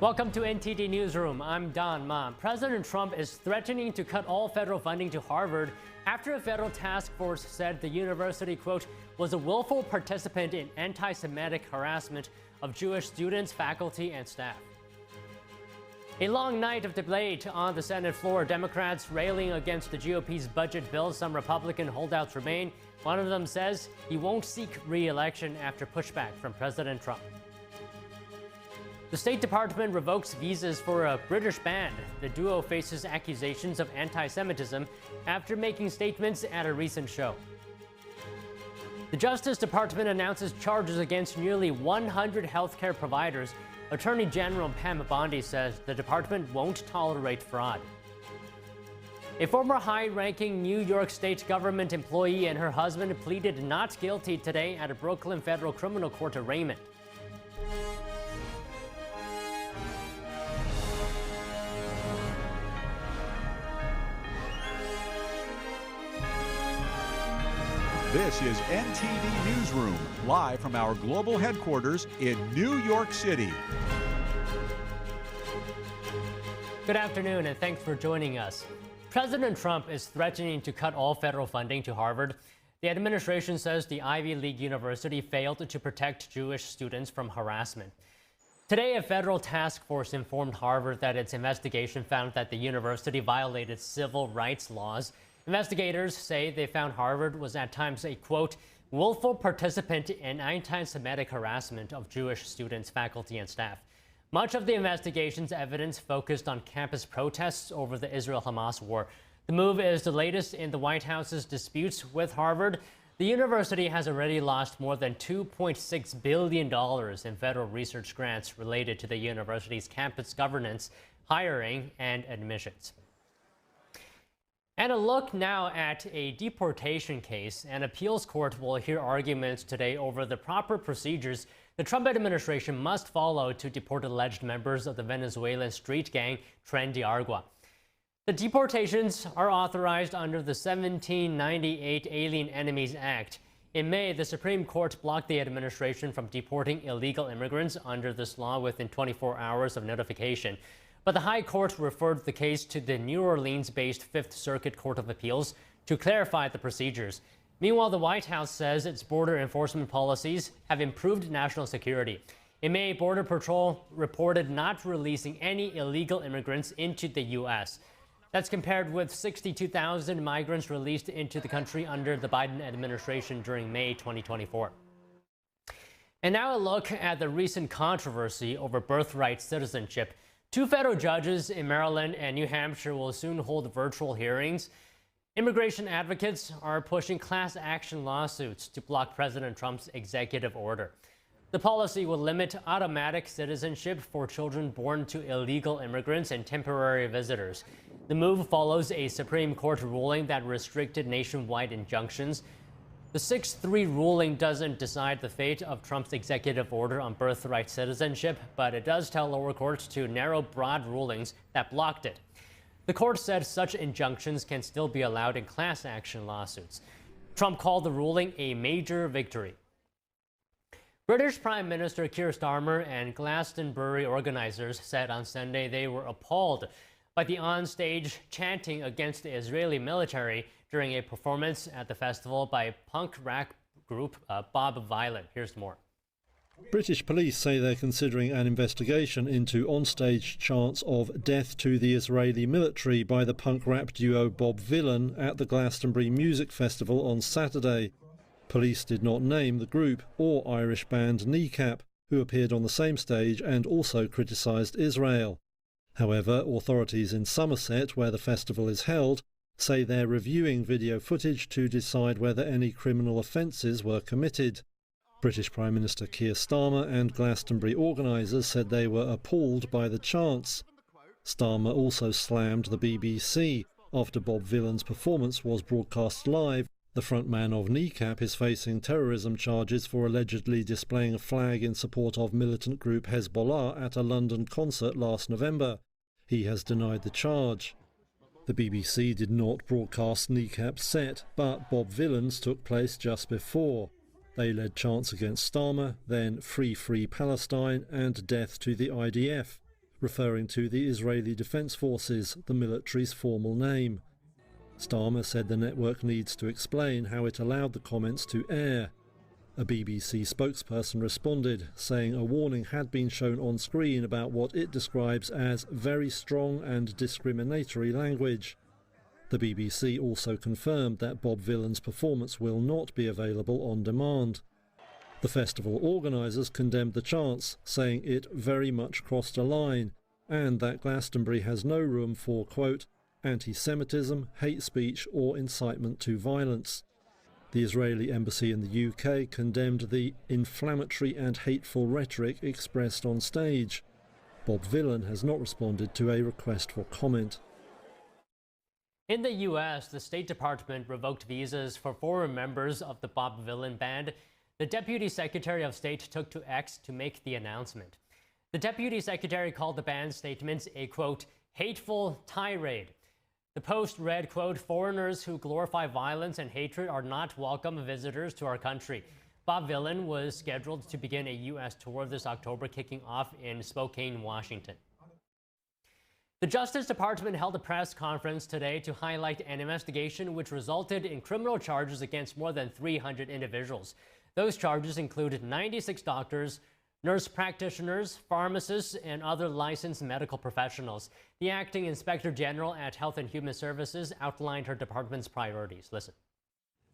Welcome to NTD Newsroom. I'm Don Ma. President Trump is threatening to cut all federal funding to Harvard after a federal task force said the university, quote, was a willful participant in anti-Semitic harassment of Jewish students, faculty, and staff. A long night of debate on the Senate floor. Democrats railing against the GOP's budget bill. Some Republican holdouts remain. One of them says he won't seek re-election after pushback from President Trump. The State Department revokes visas for a British band. The duo faces accusations of anti-Semitism after making statements at a recent show. The Justice Department announces charges against nearly 100 healthcare providers. Attorney General Pam Bondi says the department won't tolerate fraud. A former high-ranking New York State government employee and her husband pleaded not guilty today at a Brooklyn federal criminal court arraignment. This is NTD Newsroom, live from our global headquarters in New York City. Good afternoon, and thanks for joining us. President Trump is threatening to cut all federal funding to Harvard. The administration says the Ivy League university failed to protect Jewish students from harassment. Today, a federal task force informed Harvard that its investigation found that the university violated civil rights laws. Investigators say they found Harvard was at times a, quote, willful participant in anti-Semitic harassment of Jewish students, faculty, and staff. Much of the investigation's evidence focused on campus protests over the Israel-Hamas war. The move is the latest in the White House's disputes with Harvard. The university has already lost more than $2.6 billion in federal research grants related to the university's campus governance, hiring, and admissions. And a look now at a deportation case. An appeals court will hear arguments today over the proper procedures the Trump administration must follow to deport alleged members of the Venezuelan street gang Tren de Aragua. The deportations are authorized under the 1798 Alien Enemies Act. In May, the Supreme Court blocked the administration from deporting illegal immigrants under this law within 24 hours of notification. But the High Court referred the case to the New Orleans-based Fifth Circuit Court of Appeals to clarify the procedures. Meanwhile, the White House says its border enforcement policies have improved national security. In May, Border Patrol reported not releasing any illegal immigrants into the U.S. That's compared with 62,000 migrants released into the country under the Biden administration during May 2024. And now a look at the recent controversy over birthright citizenship. Two federal judges in Maryland and New Hampshire will soon hold virtual hearings. Immigration advocates are pushing class action lawsuits to block President Trump's executive order. The policy will limit automatic citizenship for children born to illegal immigrants and temporary visitors. The move follows a Supreme Court ruling that restricted nationwide injunctions. The 6-3 ruling doesn't decide the fate of Trump's executive order on birthright citizenship, but it does tell lower courts to narrow broad rulings that blocked it. The court said such injunctions can still be allowed in class action lawsuits. Trump called the ruling a major victory. British Prime Minister Keir Starmer and Glastonbury organizers said on Sunday they were appalled by the on-stage chanting against the Israeli military during a performance at the festival by punk rock group Bob Vylan. Here's more. British police say they're considering an investigation into on-stage chants of death to the Israeli military by the punk rap duo Bob Vylan at the Glastonbury Music Festival on Saturday. Police did not name the group or Irish band Kneecap, who appeared on the same stage and also criticised Israel. However, authorities in Somerset, where the festival is held, say they're reviewing video footage to decide whether any criminal offences were committed. British Prime Minister Keir Starmer and Glastonbury organisers said they were appalled by the chants. Starmer also slammed the BBC. After Bob Vylan's performance was broadcast live, the frontman of Kneecap is facing terrorism charges for allegedly displaying a flag in support of militant group Hezbollah at a London concert last November. He has denied the charge. The BBC did not broadcast Kneecap's set, but Bob Vylan's took place just before. They led chants against Starmer, then Free Free Palestine and Death to the IDF. referring to the Israeli Defense Forces, the military's formal name. Starmer said the network needs to explain how it allowed the comments to air. A BBC spokesperson responded, saying a warning had been shown on screen about what it describes as very strong and discriminatory language. The BBC also confirmed that Bob Vylan's performance will not be available on demand. The festival organisers condemned the chants, saying it very much crossed a line, and that Glastonbury has no room for, quote, anti-Semitism, hate speech or incitement to violence. The Israeli embassy in the UK condemned the inflammatory and hateful rhetoric expressed on stage. Bob Vylan has not responded to a request for comment. In the U.S., the State Department revoked visas for former members of the Bob Vylan band. The Deputy Secretary of State took to X to make the announcement. The Deputy Secretary called the band's statements a, quote, hateful tirade. The Post read, quote, foreigners who glorify violence and hatred are not welcome visitors to our country. Bob Vylan was scheduled to begin a U.S. tour this October, kicking off in Spokane, Washington. The Justice Department held a press conference today to highlight an investigation which resulted in criminal charges against more than 300 individuals. Those charges included 96 doctors, nurse practitioners, pharmacists, and other licensed medical professionals. The acting inspector general at Health and Human Services outlined her department's priorities. Listen.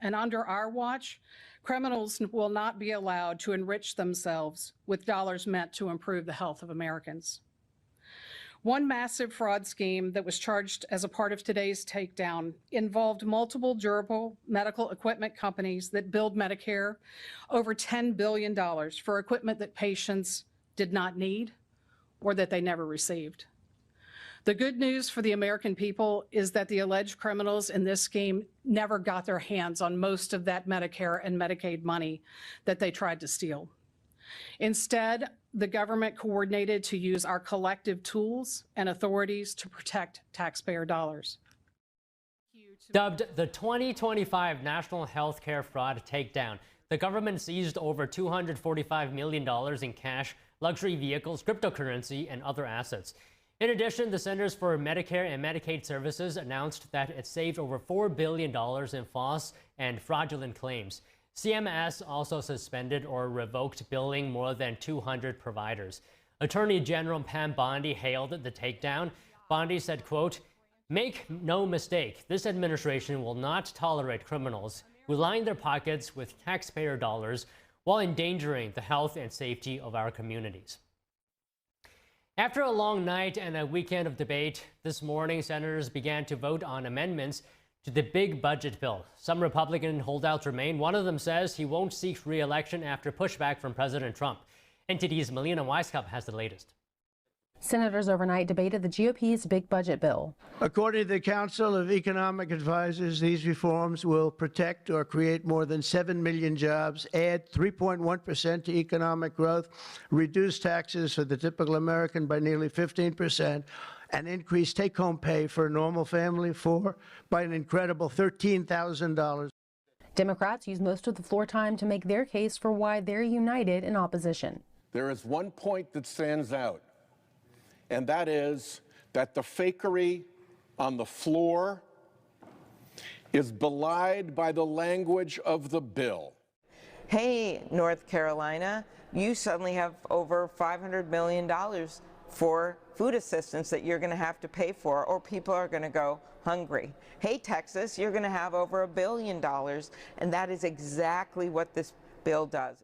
And under our watch, criminals will not be allowed to enrich themselves with dollars meant to improve the health of Americans. One massive fraud scheme that was charged as a part of today's takedown involved multiple durable medical equipment companies that billed Medicare over $10 billion for equipment that patients did not need or that they never received. The good news for the American people is that the alleged criminals in this scheme never got their hands on most of that Medicare and Medicaid money that they tried to steal. Instead, the government coordinated to use our collective tools and authorities to protect taxpayer dollars. Dubbed the 2025 National Healthcare Fraud Takedown, the government seized over $245 million in cash, luxury vehicles, cryptocurrency, and other assets. In addition, the Centers for Medicare and Medicaid Services announced that it saved over $4 billion in false and fraudulent claims. CMS also suspended or revoked billing more than 200 providers. Attorney General Pam Bondi hailed the takedown. Bondi said, quote, make no mistake, this administration will not tolerate criminals who line their pockets with taxpayer dollars while endangering the health and safety of our communities. After a long night and a weekend of debate, this morning senators began to vote on amendments to the big budget bill. Some Republican holdouts remain. One of them says he won't seek re-election after pushback from President Trump. NTD's Melina Weisskopf has the latest. Senators overnight debated the GOP's big budget bill. According to the Council of Economic Advisors, these reforms will protect or create more than 7 million jobs, add 3.1% to economic growth, reduce taxes for the typical American by nearly 15%, and increase take-home pay for a normal family by an incredible $13,000. Democrats used most of the floor time to make their case for why they're united in opposition. There is one point that stands out, and that is that the fakery on the floor is belied by the language of the bill. Hey, North Carolina, you suddenly have over $500 million for food assistance that you're going to have to pay for, or people are going to go hungry. Hey, Texas, you're going to have over $1 billion, and that is exactly what this bill does.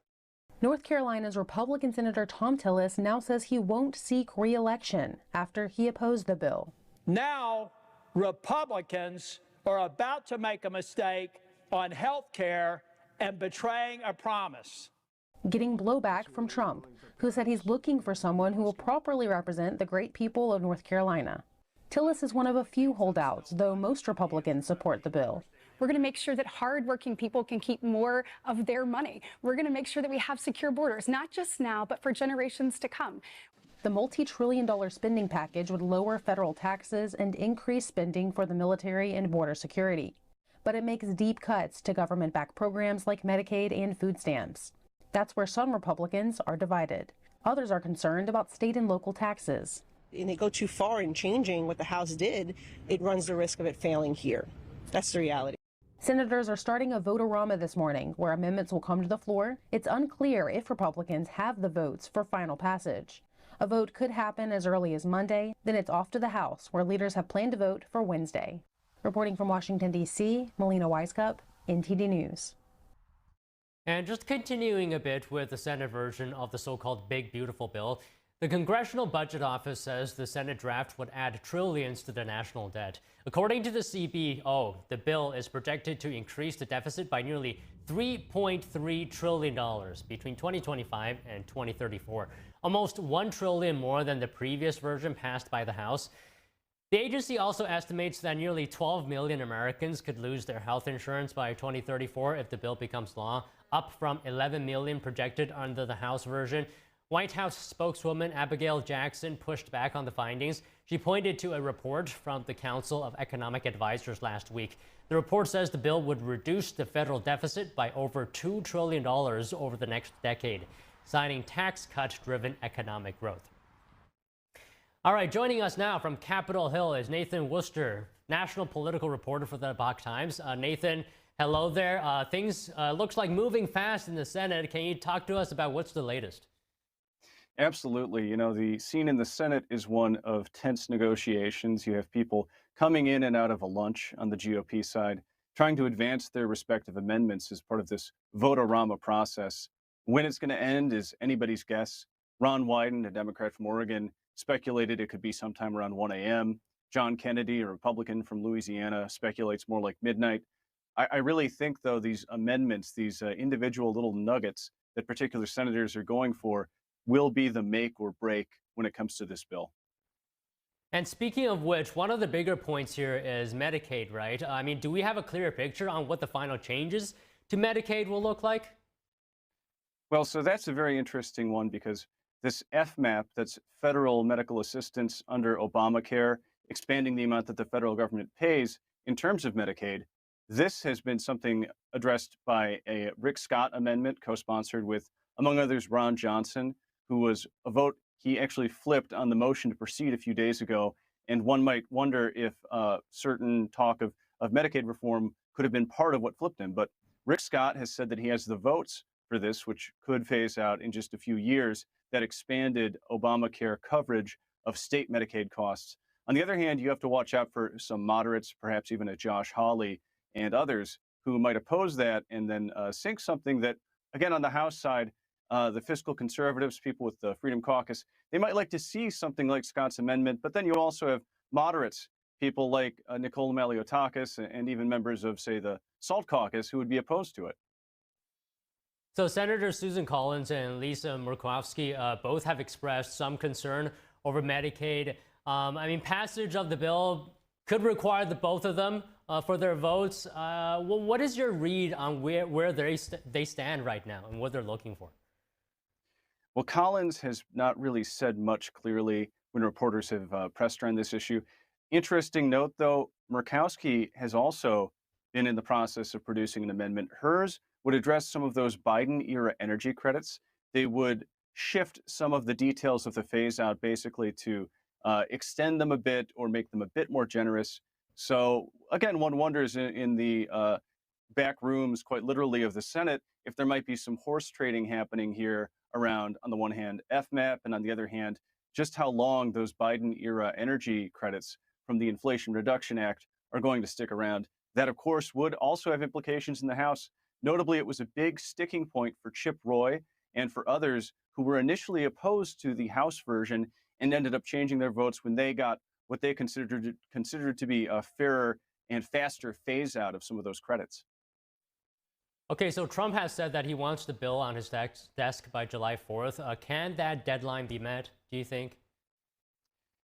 North Carolina's Republican Senator Tom Tillis now says he won't seek re-election after he opposed the bill. Now, Republicans are about to make a mistake on health care and betraying a promise. Getting blowback from Trump, who said he's looking for someone who will properly represent the great people of North Carolina. Tillis is one of a few holdouts, though most Republicans support the bill. We're going to make sure that hardworking people can keep more of their money. We're going to make sure that we have secure borders, not just now, but for generations to come. The multi-trillion-dollar spending package would lower federal taxes and increase spending for the military and border security. But it makes deep cuts to government-backed programs like Medicaid and food stamps. That's where some Republicans are divided. Others are concerned about state and local taxes. and they go too far in changing what the House did, it runs the risk of it failing here. That's the reality. Senators are starting a vote-a-rama this morning, where amendments will come to the floor. It's unclear if Republicans have the votes for final passage. A vote could happen as early as Monday, then it's off to the House, where leaders have planned to vote for Wednesday. Reporting from Washington, D.C., Melina Weiskup, NTD News. And just continuing a bit with the Senate version of the so-called Big Beautiful Bill, the Congressional Budget Office says the Senate draft would add trillions to the national debt. According to the CBO, the bill is projected to increase the deficit by nearly $3.3 trillion between 2025 and 2034, almost $1 trillion more than the previous version passed by the House. The agency also estimates that nearly 12 million Americans could lose their health insurance by 2034 if the bill becomes law, up from 11 million projected under the House version. White House spokeswoman Abigail Jackson pushed back on the findings. She pointed to a report from the Council of Economic Advisors last week. The report says the bill would reduce the federal deficit by over $2 trillion over the next decade, citing tax cut-driven economic growth. All right, joining us now from Capitol Hill is Nathan Worcester, national political reporter for the Epoch Times. Nathan, hello there. Things looks like moving fast in the Senate. Can you talk to us about what's the latest? Absolutely. You know, the scene in the Senate is one of tense negotiations. You have people coming in and out of a lunch on the GOP side, trying to advance their respective amendments as part of this vote-a-rama process. When it's going to end is anybody's guess. Ron Wyden, a Democrat from Oregon, speculated it could be sometime around 1 a.m. John Kennedy, a Republican from Louisiana, speculates more like midnight. I really think, though, these amendments, these individual little nuggets that particular senators are going for, will be the make or break when it comes to this bill. And speaking of which, one of the bigger points here is Medicaid, right? I mean, do we have a clearer picture on what the final changes to Medicaid will look like? Well, so that's a very interesting one because this FMAP, that's federal medical assistance under Obamacare, expanding the amount that the federal government pays in terms of Medicaid, this has been something addressed by a Rick Scott amendment co-sponsored with, among others, Ron Johnson, who was a vote he actually flipped on the motion to proceed a few days ago. And one might wonder if certain talk of Medicaid reform could have been part of what flipped him. But Rick Scott has said that he has the votes for this, which could phase out in just a few years, that expanded Obamacare coverage of state Medicaid costs. On the other hand, you have to watch out for some moderates, perhaps even a Josh Hawley and others who might oppose that and then sink something that, again, on the House side, the fiscal conservatives, people with the Freedom Caucus, they might like to see something like Scott's amendment, but then you also have moderates, people like Nicole Maliotakis and even members of, say, the SALT Caucus who would be opposed to it. So Senators Susan Collins and Lisa Murkowski both have expressed some concern over Medicaid. I mean, passage of the bill could require the both of them for their votes. What is your read on where they stand right now and what they're looking for? Well, Collins has not really said much clearly when reporters have pressed her on this issue. Interesting note, though, Murkowski has also been in the process of producing an amendment. Hers would address some of those Biden-era energy credits. They would shift some of the details of the phase-out basically to extend them a bit or make them a bit more generous. So, again, one wonders in the back rooms, quite literally, of the Senate, if there might be some horse trading happening here around, on the one hand, FMAP, and on the other hand, just how long those Biden-era energy credits from the Inflation Reduction Act are going to stick around. That, of course, would also have implications in the House. Notably, it was a big sticking point for Chip Roy and for others who were initially opposed to the House version and ended up changing their votes when they got what they considered to be a fairer and faster phase-out of some of those credits. Okay, so Trump has said that he wants the bill on his desk by July 4th. Can that deadline be met, do you think?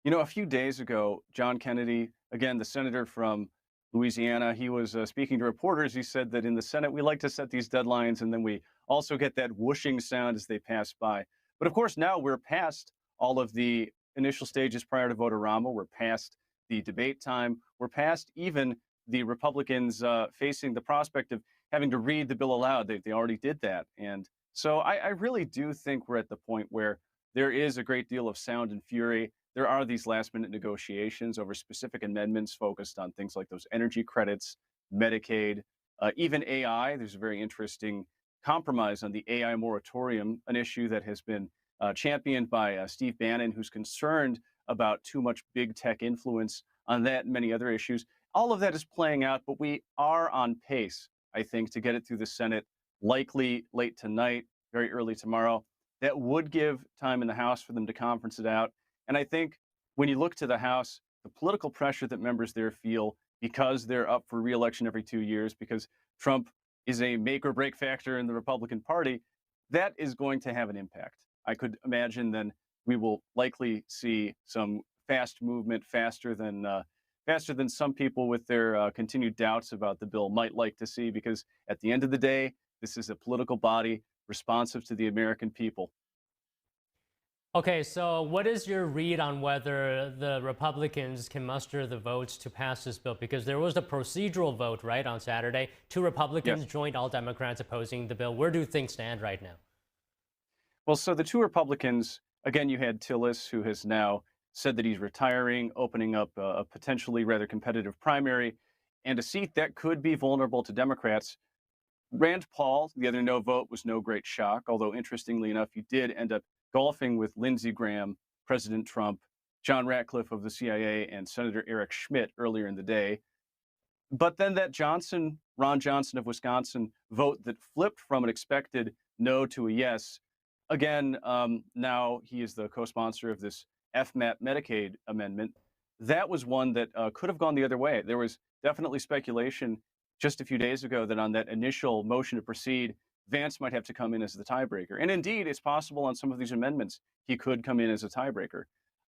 You know, a few days ago, John Kennedy, again, the senator from Louisiana, he was speaking to reporters. He said that in the Senate, we like to set these deadlines, and then we also get that whooshing sound as they pass by. But of course, now we're past all of the initial stages prior to vote-a-rama. We're past the debate time. We're past even the Republicans facing the prospect of having to read the bill aloud. They already did that. And so I really do think we're at the point where there is a great deal of sound and fury. there are these last-minute negotiations over specific amendments focused on things like those energy credits, Medicaid, even AI. There's a very interesting compromise on the AI moratorium, an issue that has been championed by Steve Bannon, who's concerned about too much big tech influence on that and many other issues. All of that is playing out, but we are on pace, I think, to get it through the Senate, likely late tonight, very early tomorrow. That would give time in the House for them to conference it out. And I think when you look to the House, the political pressure that members there feel because they're up for re-election every 2 years, because Trump is a make or break factor in the Republican Party, that is going to have an impact. I could imagine then we will likely see some fast movement, faster than some people with their continued doubts about the bill might like to see, because at the end of the day, this is a political body responsive to the American people. Okay, so what is your read on whether the Republicans can muster the votes to pass this bill? Because there was a procedural vote, right, on Saturday. 2 Republicans joined all Democrats opposing the bill. Where do things stand right now? Well, so the 2 Republicans, again, you had Tillis, who has now said that he's retiring, opening up a potentially rather competitive primary and a seat that could be vulnerable to Democrats. Rand Paul, the other no vote, was no great shock, although interestingly enough, he did end up golfing with Lindsey Graham, President Trump, John Ratcliffe of the CIA, and Senator Eric Schmidt earlier in the day. But then that Ron Johnson of Wisconsin vote that flipped from an expected no to a yes. Again, now he is the co-sponsor of this FMAP Medicaid amendment. That was one that could have gone the other way. There was definitely speculation just a few days ago that on that initial motion to proceed, Vance might have to come in as the tiebreaker. And indeed, it's possible on some of these amendments, he could come in as a tiebreaker.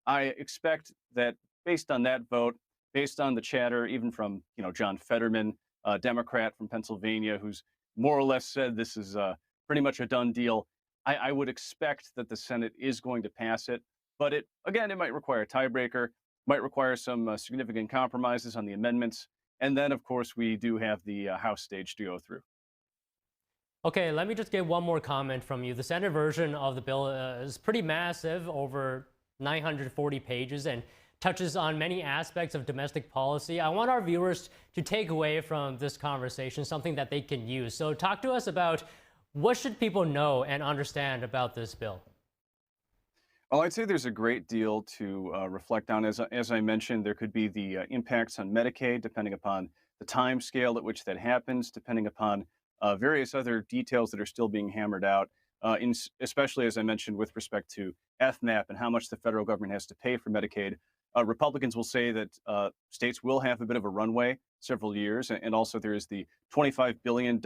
I expect that based on that vote, based on the chatter, even from John Fetterman, a Democrat from Pennsylvania, who's more or less said this is pretty much a done deal, I would expect that the Senate is going to pass it. But it might require a tiebreaker, might require some significant compromises on the amendments. And then, of course, we do have the House stage to go through. Okay, let me just get one more comment from you. The Senate version of the bill is pretty massive, over 940 pages, and touches on many aspects of domestic policy. I want our viewers to take away from this conversation something that they can use. So talk to us about what should people know and understand about this bill? Well, I'd say there's a great deal to reflect on. As I mentioned, there could be the impacts on Medicaid, depending upon the time scale at which that happens, depending upon various other details that are still being hammered out, especially, as I mentioned, with respect to FMAP and how much the federal government has to pay for Medicaid. Republicans will say that states will have a bit of a runway, several years, and also there is the $25 billion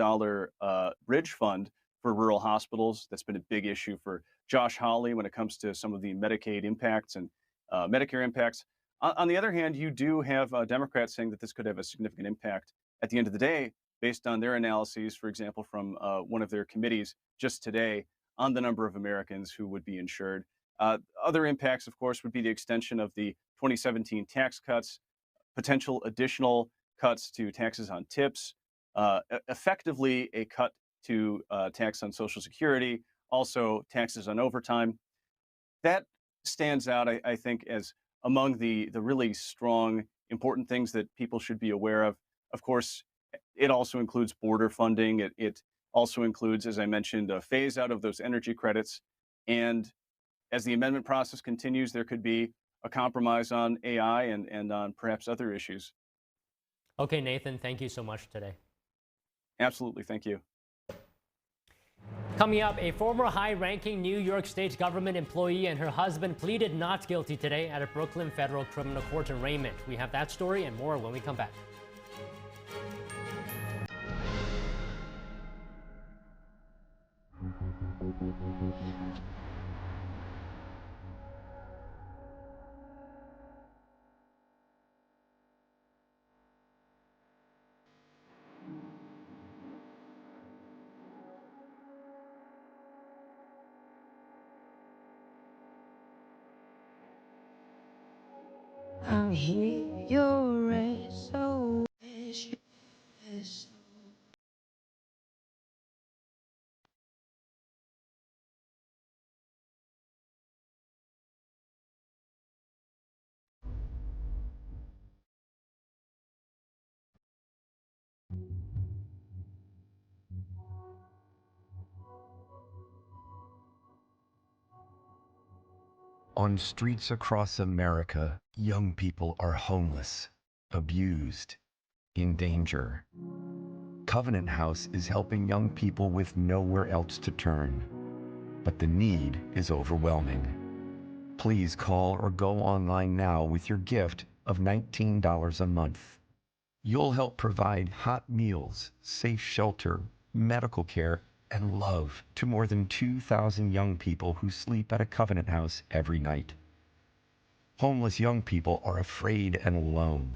bridge fund for rural hospitals. That's been a big issue for Josh Hawley when it comes to some of the Medicaid impacts and Medicare impacts. On the other hand, you do have Democrats saying that this could have a significant impact at the end of the day, based on their analyses, for example, from one of their committees just today on the number of Americans who would be insured. Other impacts, of course, would be the extension of the 2017 tax cuts, potential additional cuts to taxes on tips, effectively a cut to tax on Social Security, also taxes on overtime. That stands out, I think, as among the really strong, important things that people should be aware of. Of course, it also includes border funding. It also includes, as I mentioned, a phase out of those energy credits. And as the amendment process continues, there could be a compromise on AI and on perhaps other issues. Okay, Nathan, thank you so much today. Absolutely, thank you. Coming up, a former high-ranking New York State government employee and her husband pleaded not guilty today at a Brooklyn federal criminal court in Raymond. We have that story and more when we come back. I'm here, you're so On streets across America, young people are homeless, abused, in danger. Covenant House is helping young people with nowhere else to turn, but the need is overwhelming. Please call or go online now with your gift of $19 a month. You'll help provide hot meals, safe shelter, medical care, and love to more than 2,000 young people who sleep at a Covenant House every night. Homeless young people are afraid and alone.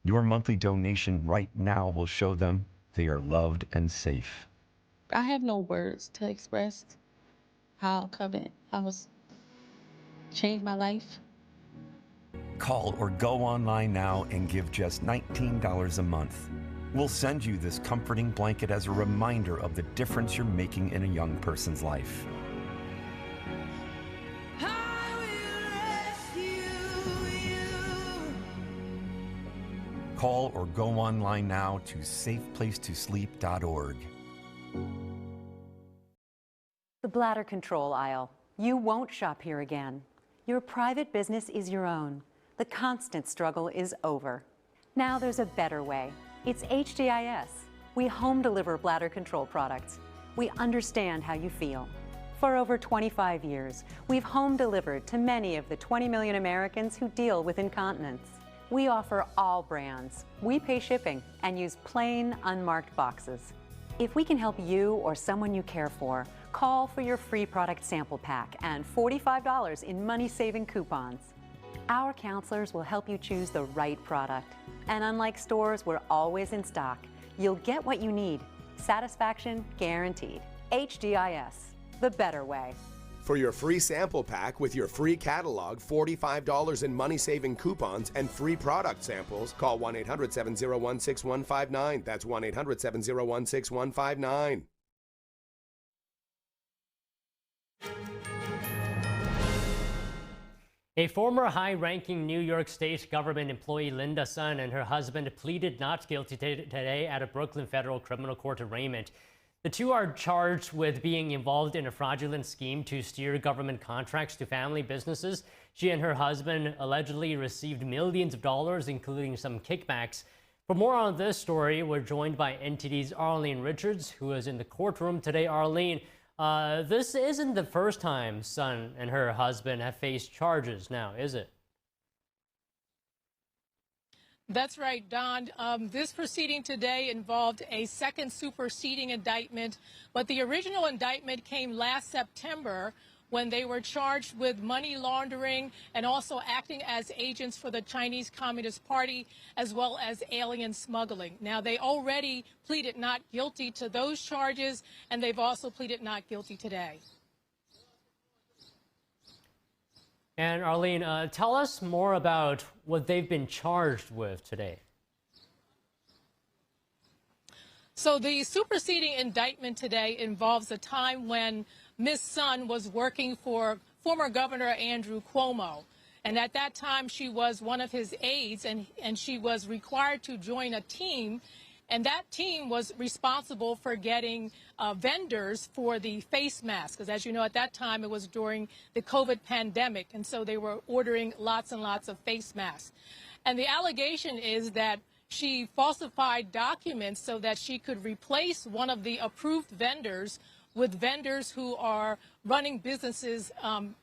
Your monthly donation right now will show them they are loved and safe. I have no words to express how Covenant House changed my life. Call or go online now and give just $19 a month. We'll send you this comforting blanket as a reminder of the difference you're making in a young person's life. Call or go online now to safeplacetosleep.org. The bladder control aisle. You won't shop here again. Your private business is your own. The constant struggle is over. Now there's a better way. It's HDIS. We home deliver bladder control products. We understand how you feel. For over 25 years, we've home delivered to many of the 20 million Americans who deal with incontinence. We offer all brands. We pay shipping and use plain, unmarked boxes. If we can help you or someone you care for, call for your free product sample pack and $45 in money-saving coupons. Our counselors will help you choose the right product. And unlike stores, we're always in stock. You'll get what you need. Satisfaction guaranteed. HDIS, the better way. For your free sample pack with your free catalog, $45 in money-saving coupons, and free product samples, call 1-800-701-6159. That's 1-800-701-6159. A former high-ranking New York State government employee, Linda Sun, and her husband pleaded not guilty today at a Brooklyn federal criminal court arraignment. The two are charged with being involved in a fraudulent scheme to steer government contracts to family businesses. She and her husband allegedly received millions of dollars, including some kickbacks. For more on this story, we're joined by NTD's Arlene Richards, who is in the courtroom today. Arlene, this isn't the first time Sun and her husband have faced charges now, is it? That's right, Don. This proceeding today involved a second superseding indictment, but the original indictment came last September when they were charged with money laundering and also acting as agents for the Chinese Communist Party, as well as alien smuggling. Now, they already pleaded not guilty to those charges, and they've also pleaded not guilty today. And Arlene, tell us more about what they've been charged with today. So the superseding indictment today involves a time when Ms. Sun was working for former Governor Andrew Cuomo. And at that time, she was one of his aides, and she was required to join a team. And that team was responsible for getting vendors for the face masks, because as you know, at that time, it was during the COVID pandemic. And so they were ordering lots and lots of face masks. And the allegation is that she falsified documents so that she could replace one of the approved vendors with vendors who are running businesses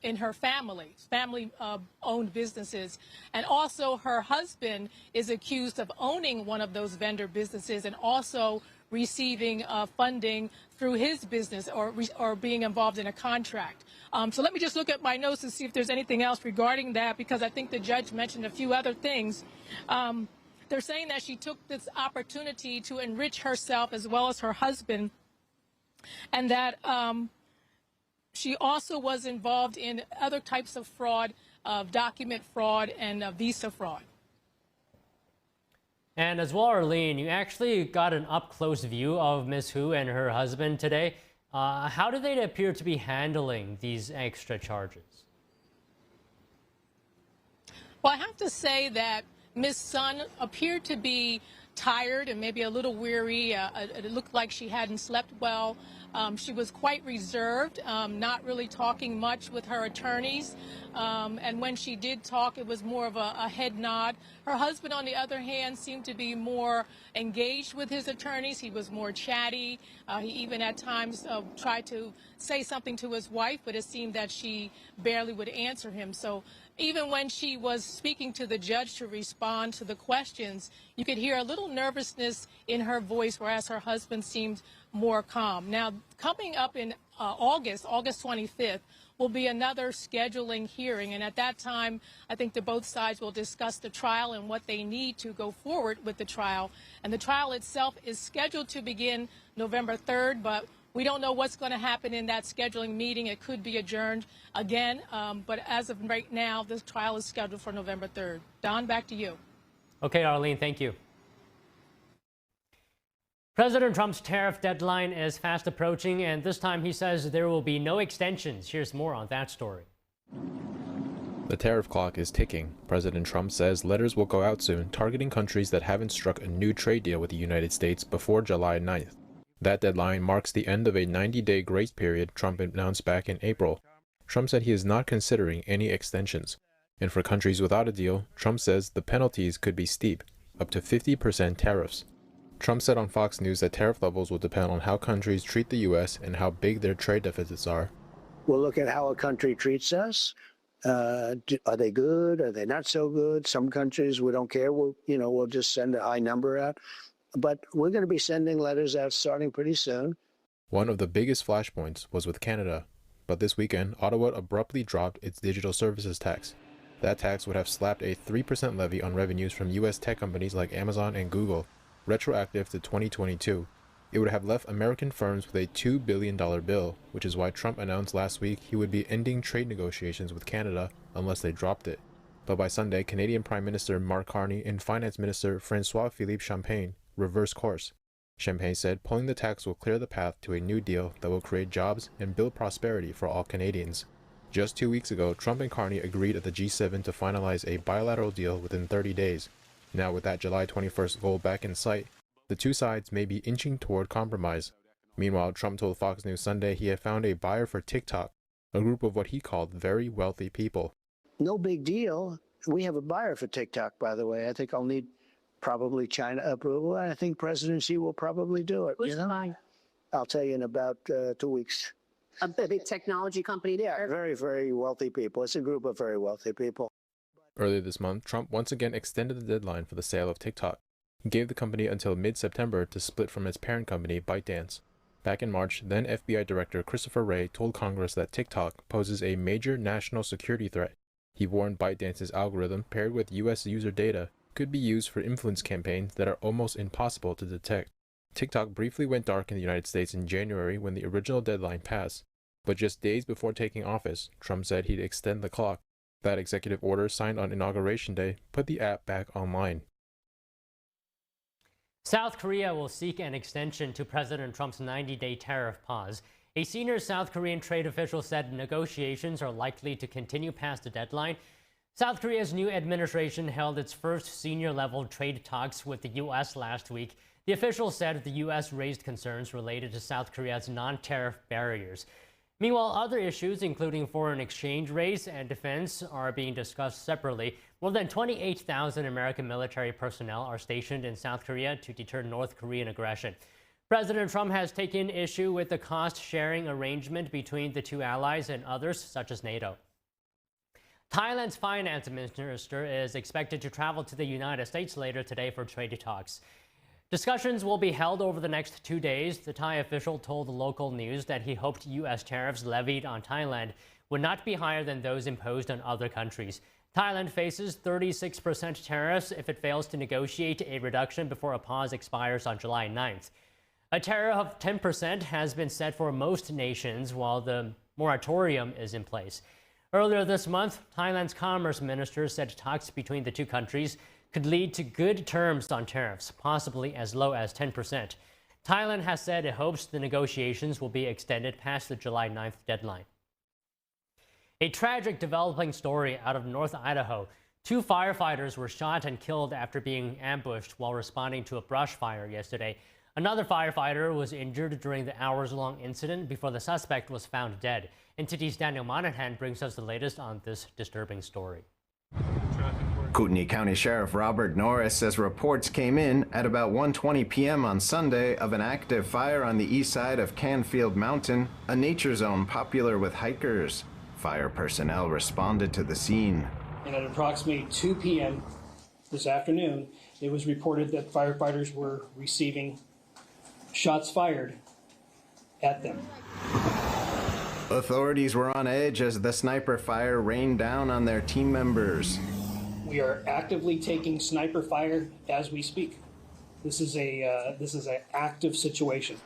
in her family-owned businesses. And also her husband is accused of owning one of those vendor businesses and also receiving funding through his business or being involved in a contract. So let me just look at my notes to see if there's anything else regarding that, because I think the judge mentioned a few other things. They're saying that she took this opportunity to enrich herself as well as her husband, and that she also was involved in other types of fraud, document fraud and visa fraud. And as well, Arlene, you actually got an up-close view of Ms. Hu and her husband today. How do they appear to be handling these extra charges? Well, I have to say that Ms. Sun appeared to be tired and maybe a little weary. It looked like she hadn't slept well. She was quite reserved, not really talking much with her attorneys. And when she did talk, it was more of a head nod. Her husband, on the other hand, seemed to be more engaged with his attorneys. He was more chatty. He even at times tried to say something to his wife, but it seemed that she barely would answer him. So even when she was speaking to the judge to respond to the questions, you could hear a little nervousness in her voice, whereas her husband seemed more calm. Now, coming up in August 25th, will be another scheduling hearing. And at that time, I think that both sides will discuss the trial and what they need to go forward with the trial. And the trial itself is scheduled to begin November 3rd, but we don't know what's going to happen in that scheduling meeting. It could be adjourned again. But as of right now, this trial is scheduled for November 3rd. Don, back to you. Okay, Arlene, thank you. President Trump's tariff deadline is fast approaching, and this time he says there will be no extensions. Here's more on that story. The tariff clock is ticking. President Trump says letters will go out soon, targeting countries that haven't struck a new trade deal with the United States before July 9th. That deadline marks the end of a 90-day grace period Trump announced back in April. Trump said he is not considering any extensions. And for countries without a deal, Trump says the penalties could be steep, up to 50% tariffs. Trump said on Fox News that tariff levels will depend on how countries treat the U.S. and how big their trade deficits are. We'll look at how a country treats us. Are they good? Are they not so good? Some countries, we don't care. We'll just send a high number out. But we're going to be sending letters out starting pretty soon. One of the biggest flashpoints was with Canada. But this weekend, Ottawa abruptly dropped its digital services tax. That tax would have slapped a 3% levy on revenues from U.S. tech companies like Amazon and Google, retroactive to 2022. It would have left American firms with a $2 billion bill, which is why Trump announced last week he would be ending trade negotiations with Canada unless they dropped it. But by Sunday, Canadian Prime Minister Mark Carney and Finance Minister François-Philippe Champagne reversed course. Champagne said pulling the tax will clear the path to a new deal that will create jobs and build prosperity for all Canadians. Just 2 weeks ago, Trump and Carney agreed at the G7 to finalize a bilateral deal within 30 days. Now, with that July 21st goal back in sight, the two sides may be inching toward compromise. Meanwhile, Trump told Fox News Sunday he had found a buyer for TikTok, a group of what he called very wealthy people. No big deal. We have a buyer for TikTok, by the way. I think I'll need probably China approval, and I think President Xi will probably do it. Who's buying? I'll tell you in about 2 weeks. A big technology company there. Very, very wealthy people. It's a group of very wealthy people. Earlier this month, Trump once again extended the deadline for the sale of TikTok. He gave the company until mid-September to split from its parent company, ByteDance. Back in March, then FBI Director Christopher Wray told Congress that TikTok poses a major national security threat. He warned ByteDance's algorithm, paired with U.S. user data, could be used for influence campaigns that are almost impossible to detect. TikTok briefly went dark in the United States in January when the original deadline passed. But just days before taking office, Trump said he'd extend the clock. That executive order, signed on Inauguration Day, put the app back online. South Korea will seek an extension to President Trump's 90-day tariff pause. A senior South Korean trade official said negotiations are likely to continue past the deadline. South Korea's new administration held its first senior-level trade talks with the U.S. last week. The official said the U.S. raised concerns related to South Korea's non-tariff barriers. Meanwhile, other issues, including foreign exchange rates and defense, are being discussed separately. More than 28,000 American military personnel are stationed in South Korea to deter North Korean aggression. President Trump has taken issue with the cost-sharing arrangement between the two allies and others, such as NATO. Thailand's finance minister is expected to travel to the United States later today for trade talks. Discussions will be held over the next 2 days. The Thai official told local news that he hoped U.S. tariffs levied on Thailand would not be higher than those imposed on other countries. Thailand faces 36% tariffs if it fails to negotiate a reduction before a pause expires on July 9th. A tariff of 10% has been set for most nations while the moratorium is in place. Earlier this month, Thailand's commerce minister said talks between the two countries could lead to good terms on tariffs, possibly as low as 10%. Thailand has said it hopes the negotiations will be extended past the July 9th deadline. A tragic developing story out of North Idaho. 2 firefighters were shot and killed after being ambushed while responding to a brush fire yesterday. Another firefighter was injured during the hours-long incident before the suspect was found dead. NTD's Daniel Monahan brings us the latest on this disturbing story. Kootenai County Sheriff Robert Norris says reports came in at about 1:20 p.m. on Sunday of an active fire on the east side of Canfield Mountain, a nature zone popular with hikers. Fire personnel responded to the scene. And at approximately 2 p.m. this afternoon, it was reported that firefighters were receiving shots fired at them. Authorities were on edge as the sniper fire rained down on their team members. We are actively taking sniper fire as we speak. This is an active situation.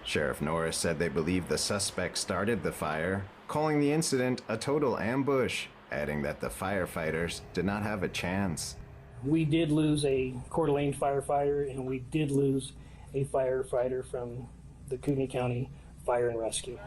Sheriff Norris said they believe the suspect started the fire, calling the incident a total ambush, adding that the firefighters did not have a chance. We did lose a Coeur d'Alene firefighter, and we did lose a firefighter from the Kootenai County Fire and Rescue.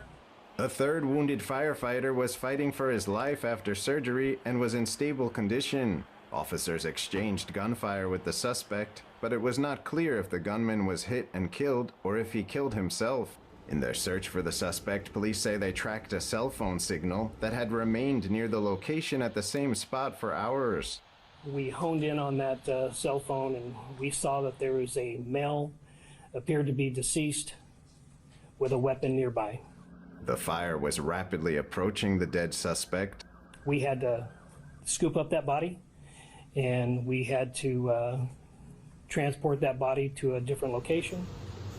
A third wounded firefighter was fighting for his life after surgery and was in stable condition. Officers exchanged gunfire with the suspect, but it was not clear if the gunman was hit and killed or if he killed himself. In their search for the suspect, police say they tracked a cell phone signal that had remained near the location at the same spot for hours. We honed in on that cell phone, and we saw that there was a male, appeared to be deceased, with a weapon nearby. The fire was rapidly approaching the dead suspect. We had to scoop up that body, and we had to transport that body to a different location.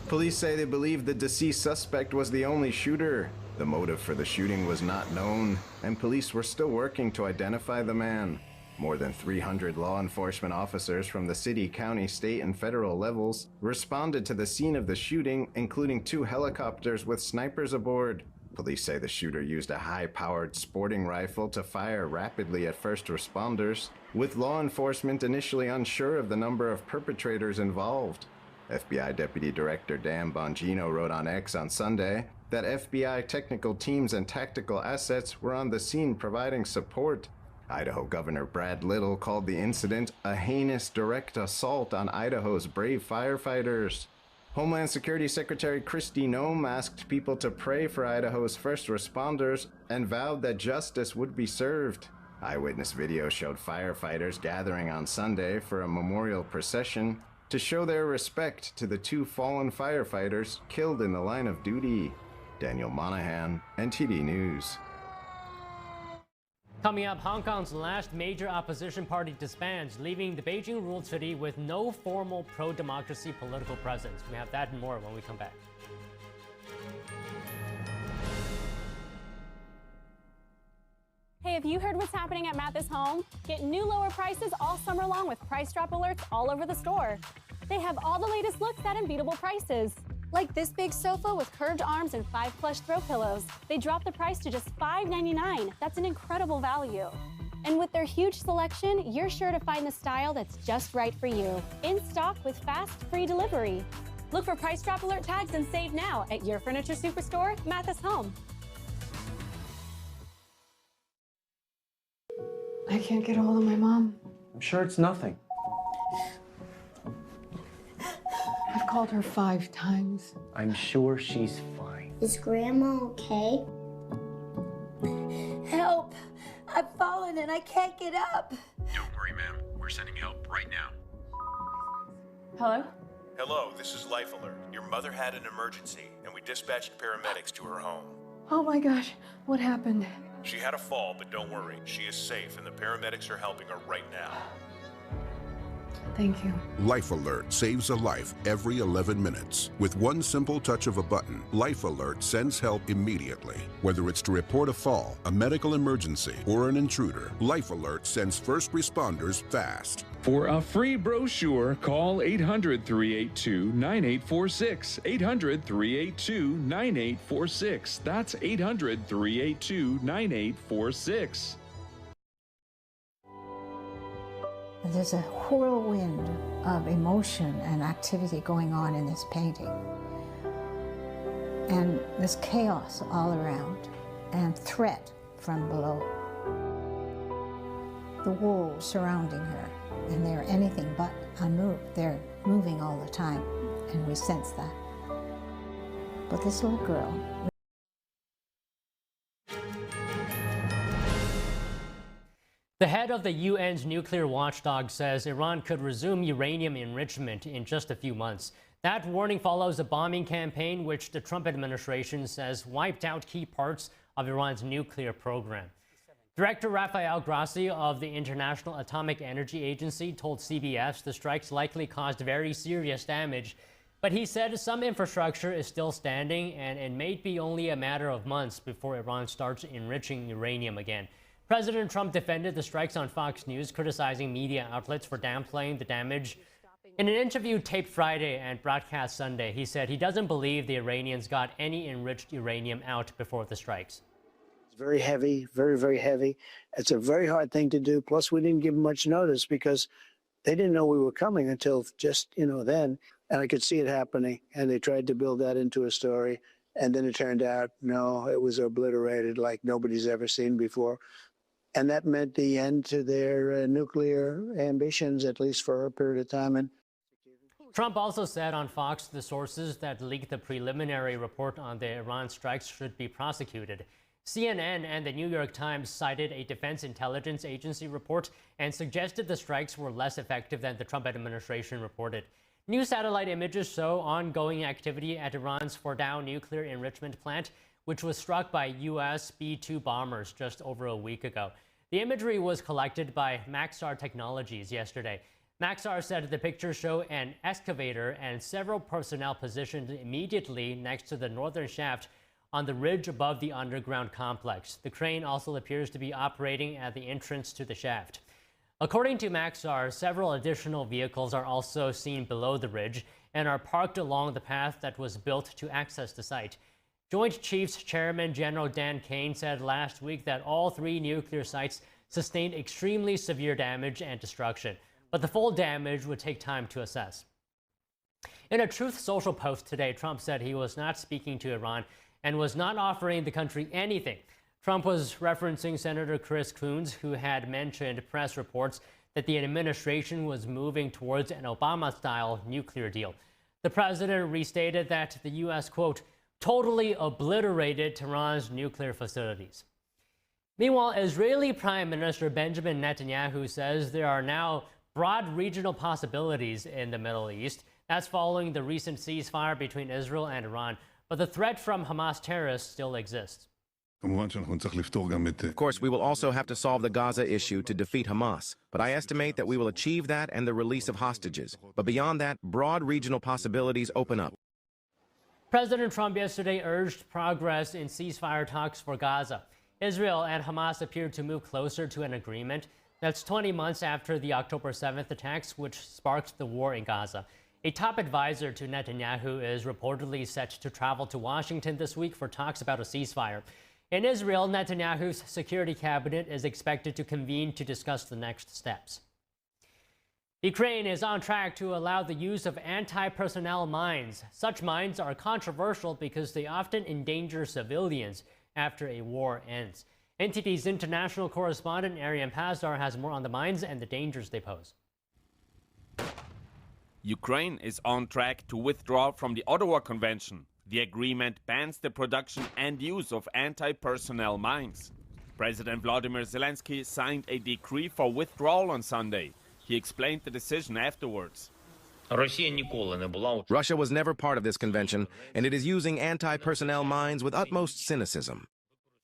Police say they believe the deceased suspect was the only shooter. The motive for the shooting was not known, and police were still working to identify the man. More than 300 law enforcement officers from the city, county, state, and federal levels responded to the scene of the shooting, including 2 helicopters with snipers aboard. Police say the shooter used a high-powered sporting rifle to fire rapidly at first responders, with law enforcement initially unsure of the number of perpetrators involved. FBI Deputy Director Dan Bongino wrote on X on Sunday that FBI technical teams and tactical assets were on the scene providing support. Idaho Governor Brad Little called the incident a heinous direct assault on Idaho's brave firefighters. Homeland Security Secretary Kristi Noem asked people to pray for Idaho's first responders and vowed that justice would be served. Eyewitness video showed firefighters gathering on Sunday for a memorial procession to show their respect to the 2 fallen firefighters killed in the line of duty. Daniel Monahan, NTD News. Coming up, Hong Kong's last major opposition party disbands, leaving the Beijing-ruled city with no formal pro-democracy political presence. We have that and more when we come back. Hey, have you heard what's happening at Mathis Home? Get new lower prices all summer long with price drop alerts all over the store. They have all the latest looks at unbeatable prices. Like this big sofa with curved arms and 5 plush throw pillows. They dropped the price to just $5.99. That's an incredible value. And with their huge selection, you're sure to find the style that's just right for you. In stock with fast, free delivery. Look for price drop alert tags and save now at your furniture superstore, Mathis Home. I can't get a hold of my mom. I'm sure it's nothing. I've called her 5 times. I'm sure she's fine. Is Grandma okay? Help! I've fallen and I can't get up. Don't worry, ma'am. We're sending help right now. Hello? Hello, this is Life Alert. Your mother had an emergency, and we dispatched paramedics to her home. Oh my gosh, what happened? She had a fall, but don't worry. She is safe, and the paramedics are helping her right now. Thank you. Life Alert saves a life every 11 minutes. With one simple touch of a button, Life Alert sends help immediately. Whether it's to report a fall, a medical emergency, or an intruder, Life Alert sends first responders fast. For a free brochure, call 800-382-9846. 800-382-9846. That's 800-382-9846. There's a whirlwind of emotion and activity going on in this painting. And there's chaos all around and threat from below. The wolves surrounding her, and they're anything but unmoved. They're moving all the time. and we sense that. But this little girl, the head of the UN's nuclear watchdog says Iran could resume uranium enrichment in just a few months. That warning follows a bombing campaign which the Trump administration says wiped out key parts of Iran's nuclear program. Director Rafael Grossi of the International Atomic Energy Agency told CBS the strikes likely caused very serious damage, but he said some infrastructure is still standing and it may be only a matter of months before Iran starts enriching uranium again. President Trump defended the strikes on Fox News, criticizing media outlets for downplaying the damage. In an interview taped Friday and broadcast Sunday, he said he doesn't believe the Iranians got any enriched uranium out before the strikes. It's very heavy, very, very heavy. It's a very hard thing to do. Plus, we didn't give them much notice because they didn't know we were coming until just, then. And I could see it happening. And they tried to build that into a story. And then it turned out, no, it was obliterated like nobody's ever seen before. And that meant the end to their nuclear ambitions, at least for a period of time. And Trump also said on Fox the sources that leaked the preliminary report on the Iran strikes should be prosecuted. CNN and the New York Times cited a Defense Intelligence Agency report and suggested the strikes were less effective than the Trump administration reported. New satellite images show ongoing activity at Iran's Fordow nuclear enrichment plant, which was struck by U.S. B-2 bombers just over a week ago. The imagery was collected by Maxar Technologies yesterday. Maxar said the pictures show an excavator and several personnel positioned immediately next to the northern shaft on the ridge above the underground complex. The crane also appears to be operating at the entrance to the shaft. According to Maxar, several additional vehicles are also seen below the ridge and are parked along the path that was built to access the site. Joint Chiefs Chairman General Dan Kane said last week that all three nuclear sites sustained extremely severe damage and destruction, but the full damage would take time to assess. In a Truth Social post today, Trump said he was not speaking to Iran and was not offering the country anything. Trump was referencing Senator Chris Coons, who had mentioned press reports that the administration was moving towards an Obama-style nuclear deal. The president restated that the U.S., quote, totally obliterated Tehran's nuclear facilities. Meanwhile, Israeli Prime Minister Benjamin Netanyahu says there are now broad regional possibilities in the Middle East. That's following the recent ceasefire between Israel and Iran. But the threat from Hamas terrorists still exists. Of course, we will also have to solve the Gaza issue to defeat Hamas. But I estimate that we will achieve that and the release of hostages. But beyond that, broad regional possibilities open up. President Trump yesterday urged progress in ceasefire talks for Gaza. Israel and Hamas appeared to move closer to an agreement. That's 20 months after the October 7th attacks, which sparked the war in Gaza. A top advisor to Netanyahu is reportedly set to travel to Washington this week for talks about a ceasefire. In Israel, Netanyahu's security cabinet is expected to convene to discuss the next steps. Ukraine is on track to allow the use of anti-personnel mines. Such mines are controversial because they often endanger civilians after a war ends. NTD's international correspondent Arian Pazdar has more on the mines and the dangers they pose. Ukraine is on track to withdraw from the Ottawa Convention. The agreement bans the production and use of anti-personnel mines. President Volodymyr Zelensky signed a decree for withdrawal on Sunday. He explained the decision afterwards. Russia was never part of this convention, and it is using anti-personnel mines with utmost cynicism.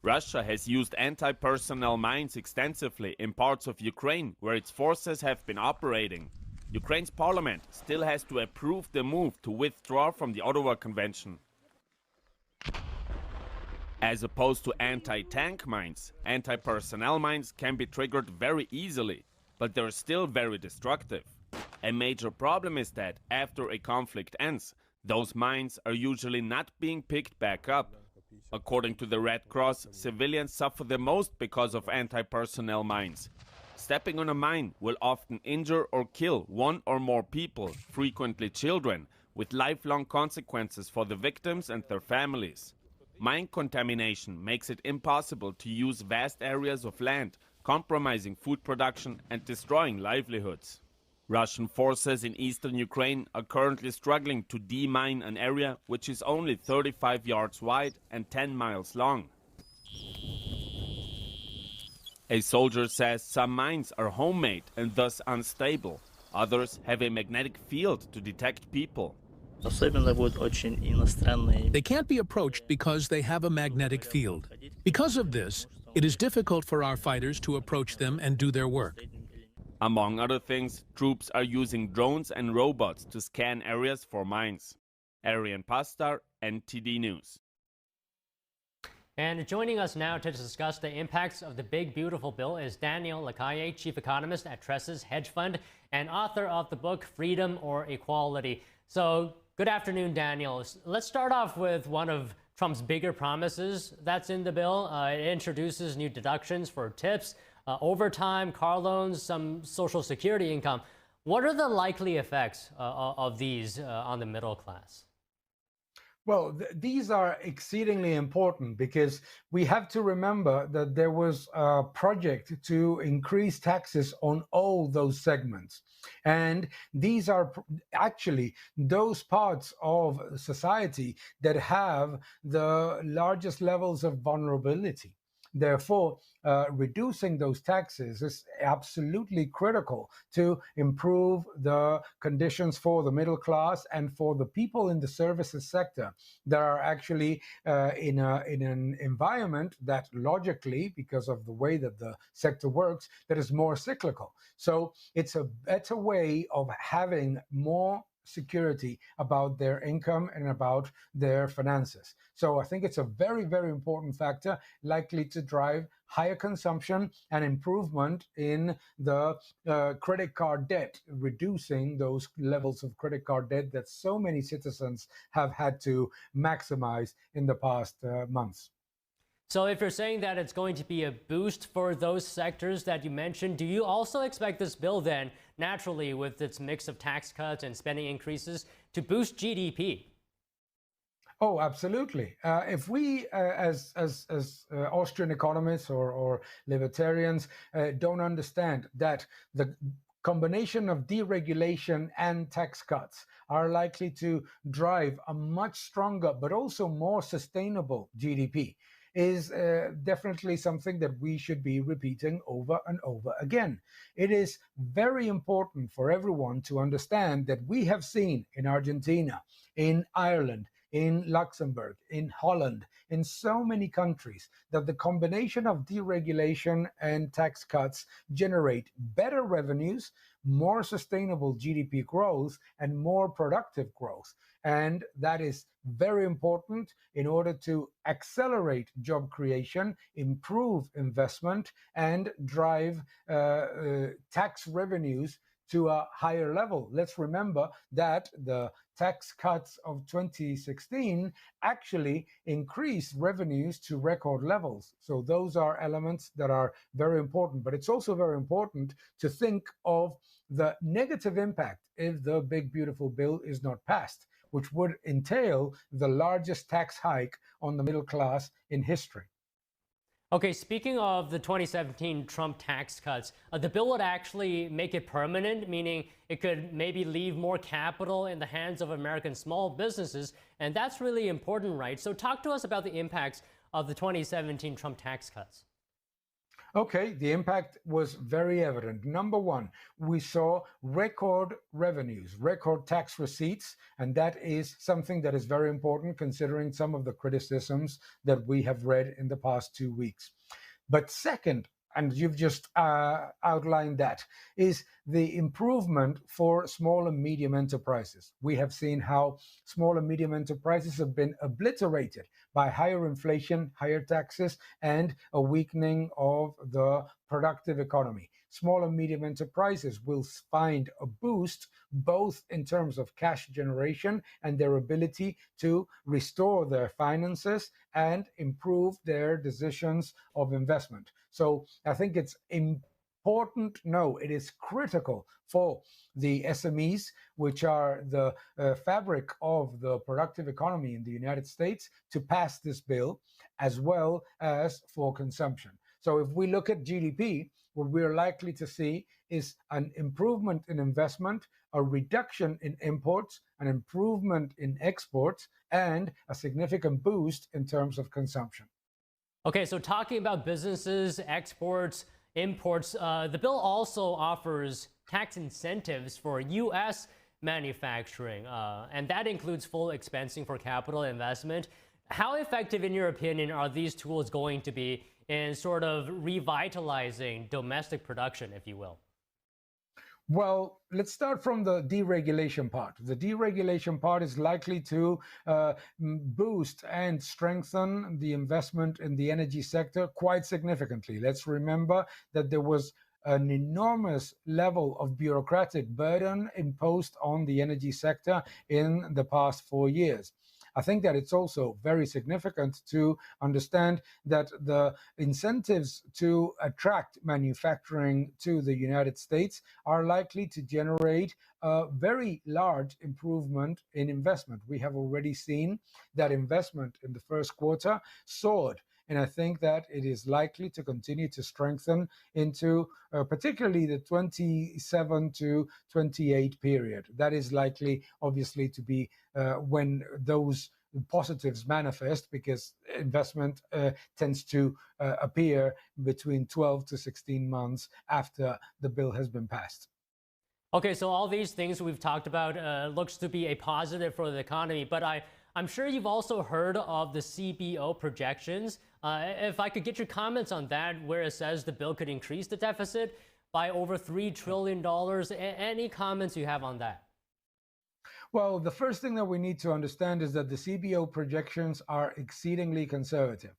Russia has used anti-personnel mines extensively in parts of Ukraine where its forces have been operating. Ukraine's parliament still has to approve the move to withdraw from the Ottawa Convention. As opposed to anti-tank mines, anti-personnel mines can be triggered very easily, but they're still very destructive. A major problem is that after a conflict ends, those mines are usually not being picked back up. According to the Red Cross, civilians suffer the most because of anti-personnel mines. Stepping on a mine will often injure or kill one or more people, frequently children, with lifelong consequences for the victims and their families. Mine contamination makes it impossible to use vast areas of land, compromising food production and destroying livelihoods. Russian forces in eastern Ukraine are currently struggling to demine an area which is only 35 yards wide and 10 miles long. A soldier says some mines are homemade and thus unstable. Others have a magnetic field to detect people. They can't be approached because they have a magnetic field. Because of this, it is difficult for our fighters to approach them and do their work. Among other things, troops are using drones and robots to scan areas for mines. Arian Pastar, NTD News. And joining us now to discuss the impacts of the Big Beautiful Bill is Daniel Lacalle, Chief Economist at Tresses Hedge Fund and author of the book Freedom or Equality. So, good afternoon, Daniel. Let's start off with one of Trump's bigger promises that's in the bill. It introduces new deductions for tips, overtime, car loans, some Social Security income. What are the likely effects of these on the middle class? Well, these are exceedingly important because we have to remember that there was a project to increase taxes on all those segments. And these are actually those parts of society that have the largest levels of vulnerability. Therefore, reducing those taxes is absolutely critical to improve the conditions for the middle class and for the people in the services sector that are actually in an environment that logically, because of the way that the sector works, that is more cyclical. So it's a better way of having more security about their income and about their finances. So I think it's a very, very important factor, likely to drive higher consumption and improvement in the credit card debt, reducing those levels of credit card debt that so many citizens have had to maximize in the past months. So if you're saying that it's going to be a boost for those sectors that you mentioned, do you also expect this bill then, naturally with its mix of tax cuts and spending increases, to boost GDP? Oh, absolutely. If we, as Austrian economists or libertarians, don't understand that the combination of deregulation and tax cuts are likely to drive a much stronger but also more sustainable GDP, is definitely something that we should be repeating over and over again. It is very important for everyone to understand that we have seen in Argentina, in Ireland, in Luxembourg, in Holland, in so many countries, that the combination of deregulation and tax cuts generate better revenues, more sustainable GDP growth, and more productive growth. And that is very important in order to accelerate job creation, improve investment, and drive tax revenues to a higher level. Let's remember that the tax cuts of 2016 actually increased revenues to record levels. So those are elements that are very important. But it's also very important to think of the negative impact if the Big Beautiful Bill is not passed, which would entail the largest tax hike on the middle class in history. Okay, speaking of the 2017 Trump tax cuts, the bill would actually make it permanent, meaning it could maybe leave more capital in the hands of American small businesses, and that's really important, right? So talk to us about the impacts of the 2017 Trump tax cuts. Okay, the impact was very evident. Number one, we saw record revenues, record tax receipts, and that is something that is very important considering some of the criticisms that we have read in the past 2 weeks. But second, and you've just outlined that, is the improvement for small and medium enterprises. We have seen how small and medium enterprises have been obliterated by higher inflation, higher taxes, and a weakening of the productive economy. Small and medium enterprises will find a boost both in terms of cash generation and their ability to restore their finances and improve their decisions of investment. So I think it's important, no, it is critical for the SMEs, which are the fabric of the productive economy in the United States, to pass this bill, as well as for consumption. So if we look at GDP, what we're likely to see is an improvement in investment, a reduction in imports, an improvement in exports, and a significant boost in terms of consumption. Okay, so talking about businesses, exports, imports, the bill also offers tax incentives for U.S. manufacturing, and that includes full expensing for capital investment. How effective, in your opinion, are these tools going to be in sort of revitalizing domestic production, if you will? Well, let's start from the deregulation part. The deregulation part is likely to boost and strengthen the investment in the energy sector quite significantly. Let's remember that there was an enormous level of bureaucratic burden imposed on the energy sector in the past 4 years. I think that it's also very significant to understand that the incentives to attract manufacturing to the United States are likely to generate a very large improvement in investment. We have already seen that investment in the first quarter soared. And I think that it is likely to continue to strengthen into particularly the 27 to 28 period. That is likely, obviously, to be when those positives manifest, because investment tends to appear between 12 to 16 months after the bill has been passed. Okay, so all these things we've talked about looks to be a positive for the economy, but I'm sure you've also heard of the CBO projections. If I could get your comments on that, where it says the bill could increase the deficit by over $3 trillion. Any comments you have on that? Well, the first thing that we need to understand is that the CBO projections are exceedingly conservative.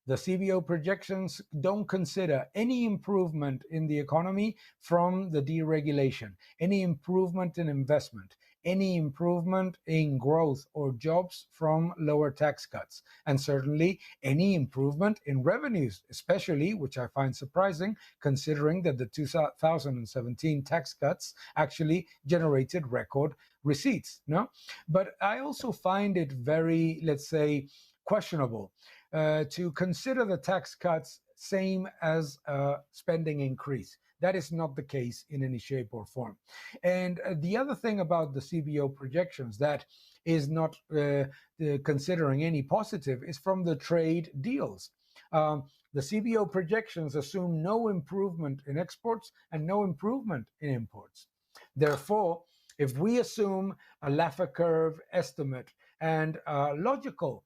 The CBO projections don't consider any improvement in the economy from the deregulation, any improvement in investment, any improvement in growth or jobs from lower tax cuts, and certainly any improvement in revenues, especially, which I find surprising, considering that the 2017 tax cuts actually generated record receipts. No? But I also find it very, let's say, questionable to consider the tax cuts same as a spending increase. That is not the case in any shape or form. And the other thing about the CBO projections that is not considering any positive is from the trade deals. The CBO projections assume no improvement in exports and no improvement in imports. Therefore, if we assume a Laffer curve estimate and a logical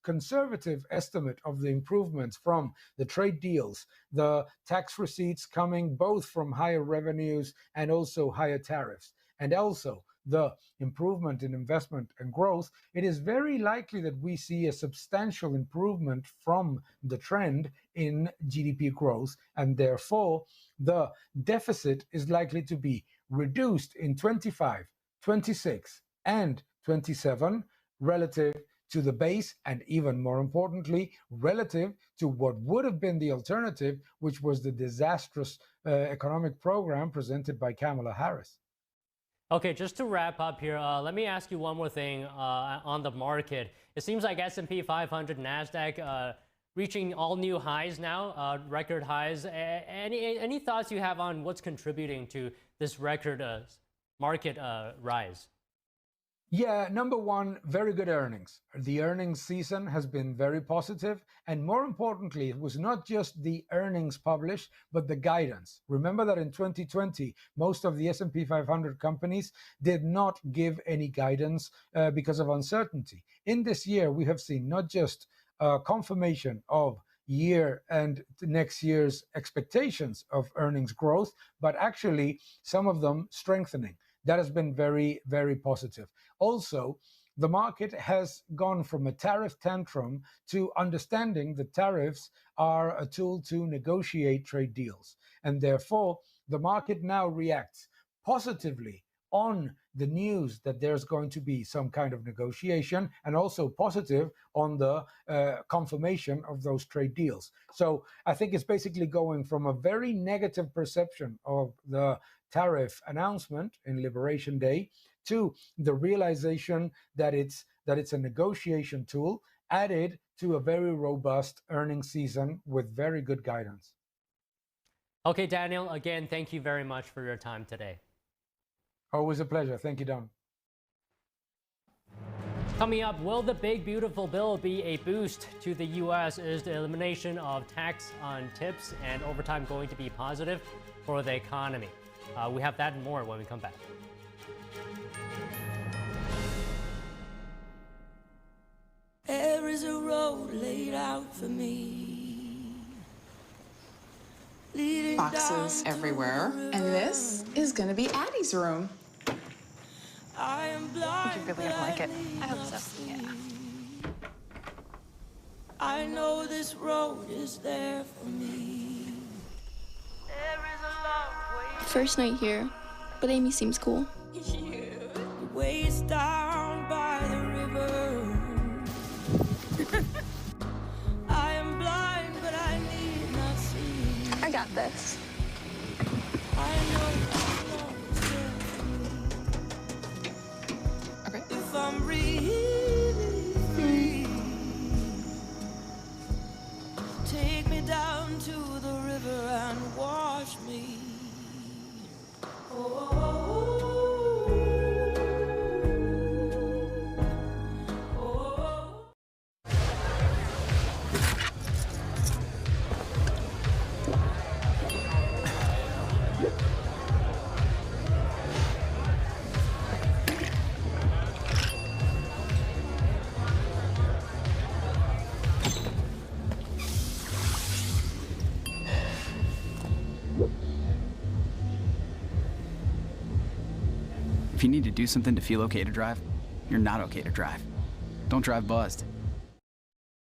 conservative estimate of the improvements from the trade deals, the tax receipts coming both from higher revenues and also higher tariffs, and also the improvement in investment and growth, it is very likely that we see a substantial improvement from the trend in GDP growth, and therefore the deficit is likely to be reduced in 25, 26, and 27 relative to the base, and even more importantly, relative to what would have been the alternative, which was the disastrous economic program presented by Kamala Harris. Okay, just to wrap up here, let me ask you one more thing on the market. It seems like S&P 500, NASDAQ reaching all new highs now, record highs. Any thoughts you have on what's contributing to this record market rise? Yeah, number one, very good earnings. The earnings season has been very positive. And more importantly, it was not just the earnings published, but the guidance. Remember that in 2020, most of the S&P 500 companies did not give any guidance because of uncertainty. In this year, we have seen not just confirmation of year and next year's expectations of earnings growth, but actually some of them strengthening. That has been very, very positive. Also, the market has gone from a tariff tantrum to understanding that tariffs are a tool to negotiate trade deals. And therefore, the market now reacts positively on the news that there's going to be some kind of negotiation, and also positive on the confirmation of those trade deals. So I think it's basically going from a very negative perception of the tariff announcement in Liberation Day to the realization that it's a negotiation tool added to a very robust earnings season with very good guidance. Okay, Daniel, again, thank you very much for your time today. Always a pleasure. Thank you, Don. Coming up, will the big, beautiful bill be a boost to the U.S.? Is the elimination of tax on tips and overtime going to be positive for the economy? We have that and more when we come back. There is a road laid out for me. Boxes everywhere. And this is gonna be Addie's room. I am blind, You're really gonna like it. I hope so. Yeah. I know this road is there for me. There is a long way. First night here, but Amy seems cool. Waist down by the river. I am blind, but I need not see. I got this. I know this road is there for me. Okay. If I'm really free, take me down to the river and wash me. If you need to do something to feel okay to drive, you're not okay to drive. Don't drive buzzed.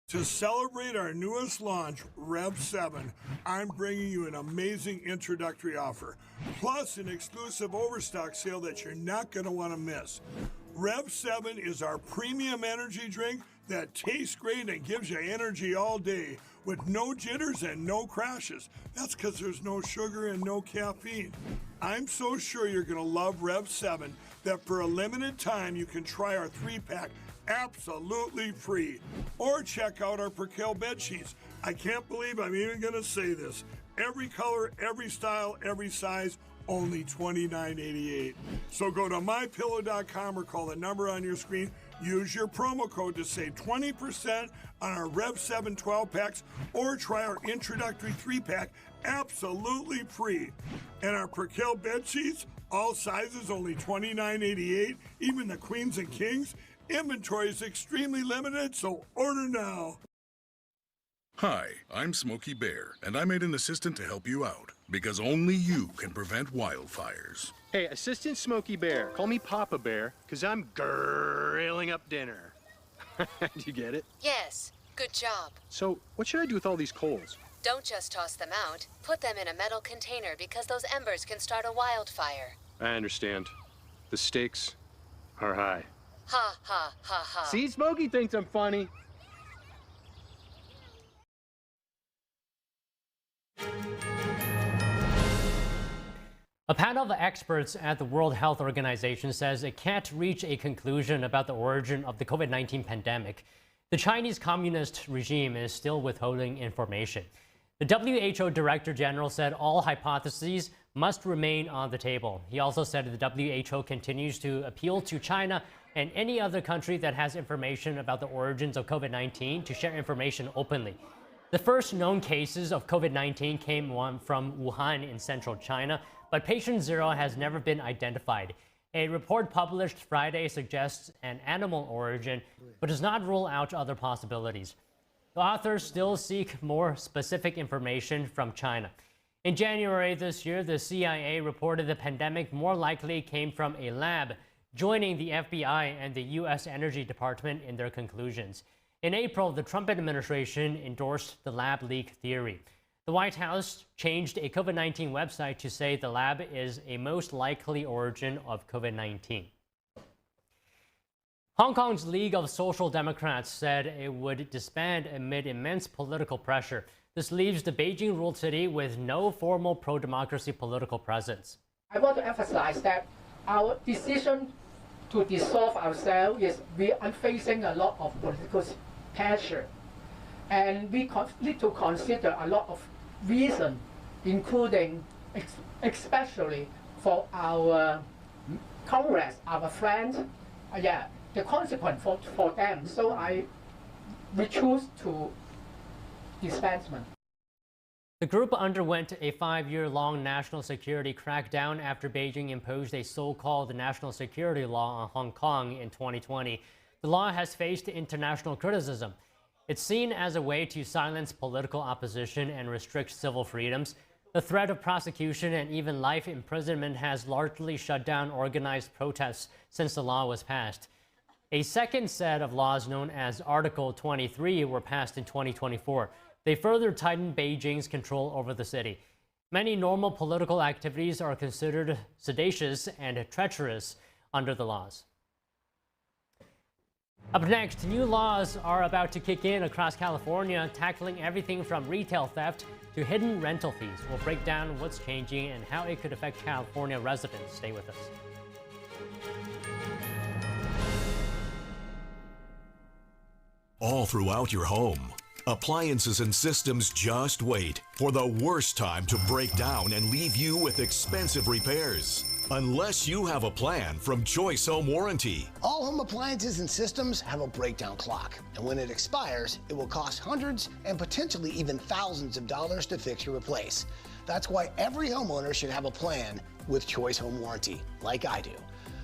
To celebrate our newest launch, Rev 7, I'm bringing you an amazing introductory offer, plus an exclusive overstock sale that you're not going to want to miss. Rev 7 is our premium energy drink that tastes great and gives you energy all day with no jitters and no crashes. That's because there's no sugar and no caffeine. I'm so sure you're going to love Rev 7 that for a limited time you can try our 3-pack absolutely free. Or check out our Percale bed sheets. I can't believe I'm even going to say this. Every color, every style, every size, only $29.88. So go to mypillow.com or call the number on your screen. Use your promo code to save 20% on our Rev 7 12-packs or try our introductory 3-pack absolutely free. And our Percale bed sheets, all sizes only $29.88, even the queens and kings. Inventory is extremely limited, so order now. Hi, I'm Smokey Bear, and I made an assistant to help you out, because only you can prevent wildfires. Hey, Assistant Smokey Bear, call me Papa Bear, because I'm grilling up dinner. Do you get it? Yes, good job. So, what should I do with all these coals? Don't just toss them out. Put them in a metal container because those embers can start a wildfire. I understand. The stakes are high. Ha, ha, ha, ha. See, Smokey thinks I'm funny. A panel of experts at the World Health Organization says it can't reach a conclusion about the origin of the COVID-19 pandemic. The Chinese Communist regime is still withholding information. The WHO Director General said all hypotheses must remain on the table. He also said the WHO continues to appeal to China and any other country that has information about the origins of COVID-19 to share information openly. The first known cases of COVID-19 came from Wuhan in central China, but patient 0 has never been identified. A report published Friday suggests an animal origin, but does not rule out other possibilities. The authors still seek more specific information from China. In January this year, the CIA reported the pandemic more likely came from a lab, joining the FBI and the U.S. Energy Department in their conclusions. In April, the Trump administration endorsed the lab leak theory. The White House changed a COVID-19 website to say the lab is a most likely origin of COVID-19. Hong Kong's League of Social Democrats said it would disband amid immense political pressure. This leaves the Beijing-ruled city with no formal pro-democracy political presence. I want to emphasize that our decision to dissolve ourselves is we are facing a lot of political pressure. And we need to consider a lot of reasons, including especially for our Congress, our friends, the consequence for them. So we choose to dispensement. The group underwent a 5-year-long national security crackdown after Beijing imposed a so-called national security law on Hong Kong in 2020. The law has faced international criticism. It's seen as a way to silence political opposition and restrict civil freedoms. The threat of prosecution and even life imprisonment has largely shut down organized protests since the law was passed. A second set of laws known as Article 23 were passed in 2024. They further tightened Beijing's control over the city. Many normal political activities are considered seditious and treacherous under the laws. Up next, new laws are about to kick in across California, tackling everything from retail theft to hidden rental fees. We'll break down what's changing and how it could affect California residents. Stay with us. All throughout your home, appliances and systems just wait for the worst time to break down and leave you with expensive repairs. Unless you have a plan from Choice Home Warranty. All home appliances and systems have a breakdown clock, and when it expires, it will cost hundreds and potentially even thousands of dollars to fix or replace. That's why every homeowner should have a plan with Choice Home Warranty, like I do.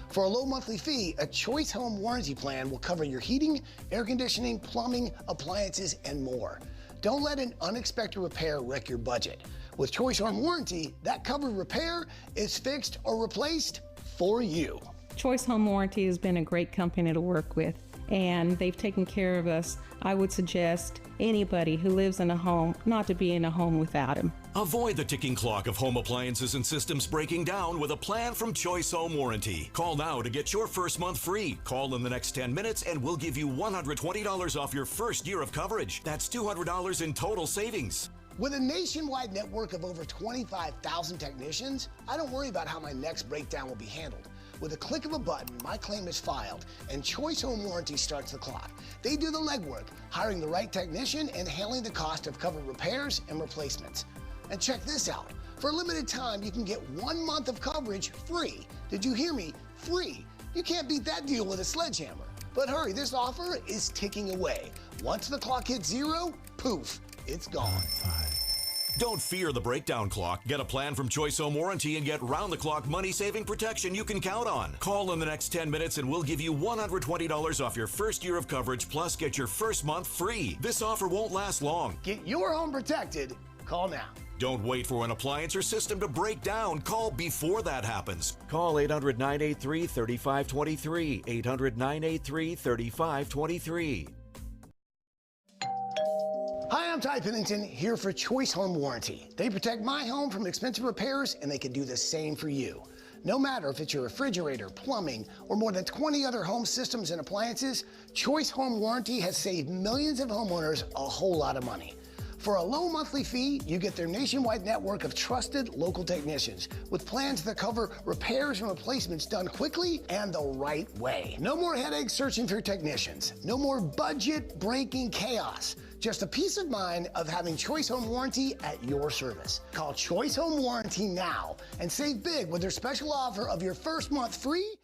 For a low monthly fee, a Choice Home Warranty plan will cover your heating, air conditioning, plumbing, appliances, and more. Don't let an unexpected repair wreck your budget. With Choice Home Warranty, that covered repair is fixed or replaced for you. Choice Home Warranty has been a great company to work with, and they've taken care of us. I would suggest anybody who lives in a home not to be in a home without them. Avoid the ticking clock of home appliances and systems breaking down with a plan from Choice Home Warranty. Call now to get your first month free. Call in the next 10 minutes and we'll give you $120 off your first year of coverage. That's $200 in total savings. With a nationwide network of over 25,000 technicians, I don't worry about how my next breakdown will be handled. With a click of a button, my claim is filed, and Choice Home Warranty starts the clock. They do the legwork, hiring the right technician and handling the cost of covered repairs and replacements. And check this out. For a limited time, you can get 1 month of coverage free. Did you hear me? Free. You can't beat that deal with a sledgehammer. But hurry, this offer is ticking away. Once the clock hits zero, poof, it's gone. Don't fear the breakdown clock. Get a plan from Choice Home Warranty and get round-the-clock money-saving protection you can count on. Call in the next 10 minutes and we'll give you $120 off your first year of coverage, plus get your first month free. This offer won't last long. Get your home protected. Call now. Don't wait for an appliance or system to break down. Call before that happens. Call 800-983-3523. 800-983-3523. Hi, I'm Ty Pennington, here for Choice Home Warranty. They protect my home from expensive repairs, and they can do the same for you. No matter if it's your refrigerator, plumbing, or more than 20 other home systems and appliances, Choice Home Warranty has saved millions of homeowners a whole lot of money. For a low monthly fee, you get their nationwide network of trusted local technicians with plans that cover repairs and replacements done quickly and the right way. No more headaches searching for technicians. No more budget-breaking chaos. Just a peace of mind of having Choice Home Warranty at your service. Call Choice Home Warranty now and save big with their special offer of your first month free